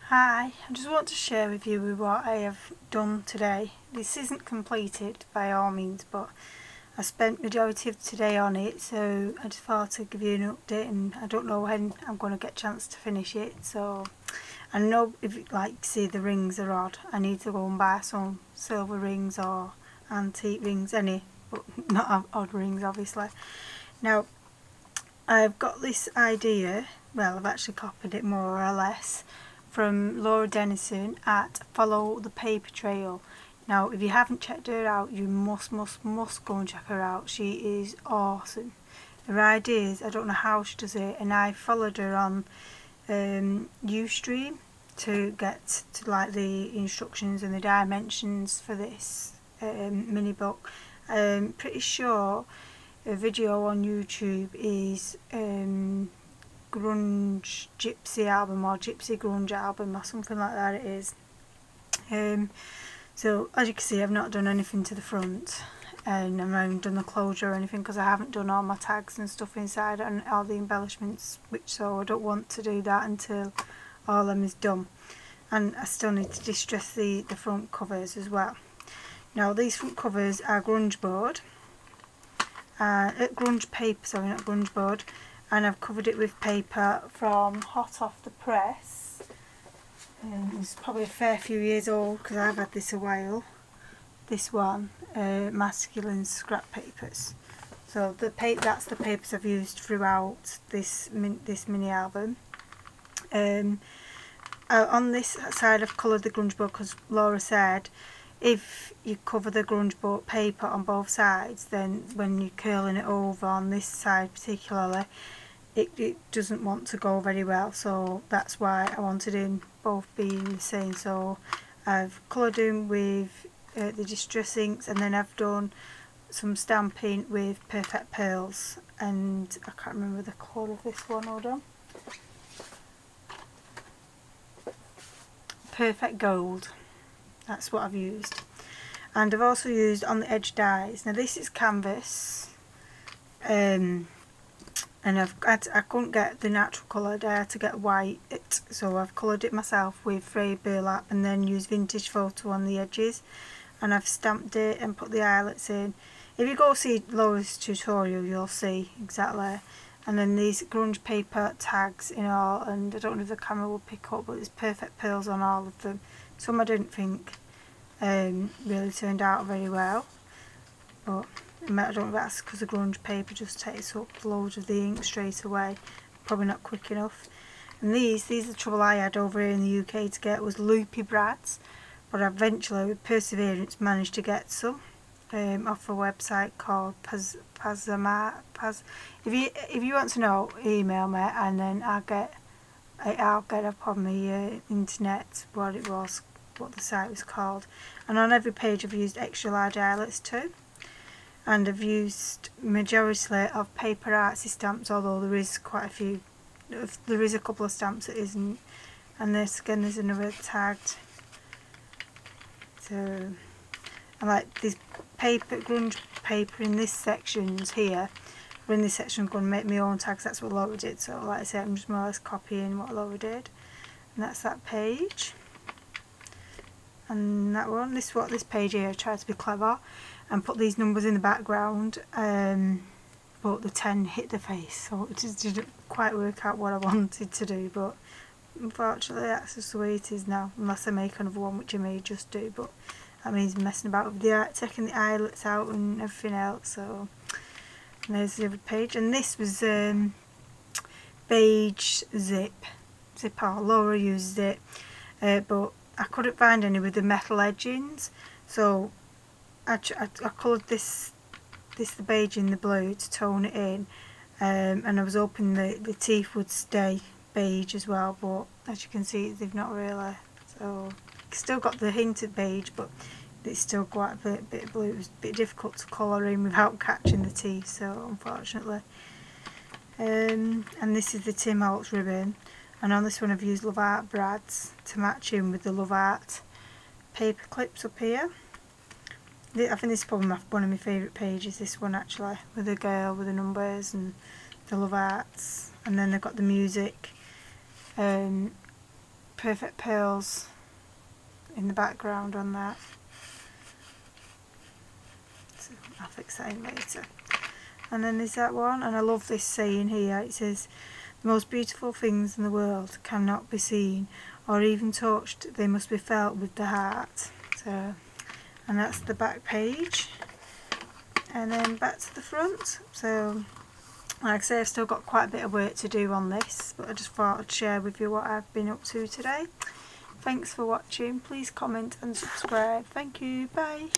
Hi, I just want to share with you what I have done today. This isn't completed by all means, but I spent majority of today on it, so I just thought I'd give you an update, and I don't know when I'm going to get a chance to finish it. So I know if see the rings are odd, I need to go and buy some silver rings or antique rings, any, but not odd rings obviously. Now I've got this idea, well I've actually copied it more or less from Laura Dennison at followthepapertrail. Now if you haven't checked her out, you must go and check her out. She is awesome. Her ideas, I don't know how she does it, and I followed her on Ustream to get to like the instructions and the dimensions for this mini book. Pretty sure a video on YouTube is grunge gypsy album or gypsy grunge album or something like that it is. So as you can see, I've not done anything to the front, and I haven't done the closure or anything because I haven't done all my tags and stuff inside and all the embellishments, so I don't want to do that until all of them is done. And I still need to distress the front covers as well. Now these front covers are grunge board, grunge paper, sorry, not grunge board, and I've covered it with paper from hot off the press. It's probably a fair few years old because I've had this a while. This one, masculine scrap papers. So that's the papers I've used throughout this mini album. On this side I've coloured the grunge board because Laura said if you cover the grunge board paper on both sides, then when you're curling it over on this side particularly, it doesn't want to go very well, so that's why I wanted them both being the same. So I've coloured them with the distress inks, and then I've done some stamping with Perfect Pearls, and I can't remember the colour of this one, hold on. Perfect Gold, that's what I've used. And I've also used on the edge dies. Now this is canvas, and I couldn't get the natural colour, I had to get white, so I've coloured it myself with frayed burlap and then used vintage photo on the edges, and I've stamped it and put the eyelets in. If you go see Laura's tutorial you'll see exactly. And then these grunge paper tags in all, and I don't know if the camera will pick up, but there's Perfect Pearls on all of them. Some I didn't think really turned out very well, but I don't know if that's because the grunge paper just takes up loads of the ink straight away, probably not quick enough. And these are the trouble I had over here in the UK to get, was loopy brads, but I eventually with perseverance managed to get some off a website called If you want to know, email me and then I'll get up on the internet what the site was called. And on every page I've used extra large eyelets too. And I've used majority of paper artsy stamps, although there is quite a few. There is a couple of stamps that isn't. And this again, there's another tagged. So I like this paper, grunge paper in this sections here. But in this section I'm going to make my own tags. That's what Laura did. So like I said, I'm just more or less copying what Laura did. And that's that page. And that one, this page here, I tried to be clever and put these numbers in the background, but the 10 hit the face, so it just didn't quite work out what I wanted to do, but unfortunately that's just the way it is now, unless I make another one, which I may just do, but that means messing about with the art, taking the eyelets out and everything else. So and there's the other page, and this was beige zip, Laura used it, but I couldn't find any with the metal edgings, so I coloured the beige in the blue to tone it in, and I was hoping the teeth would stay beige as well, but as you can see they've not really, so still got the hint of beige, but it's still quite a bit blue. It was a bit difficult to colour in without catching the teeth, so unfortunately. And this is the Tim Holtz ribbon. And on this one I've used Love Art brads to match in with the Love Art paper clips up here. I think this is probably one of my favourite pages, this one actually, with the girl with the numbers and the Love Arts. And then they've got the music perfect pearls in the background on that. So I'll fix that in later. And then there's that one, and I love this saying here. It says, the most beautiful things in the world cannot be seen or even touched, they must be felt with the heart. So, and that's the back page. And then back to the front. So like I say, I've still got quite a bit of work to do on this, but I just thought I'd share with you what I've been up to today. Thanks for watching. Please comment and subscribe. Thank you. Bye.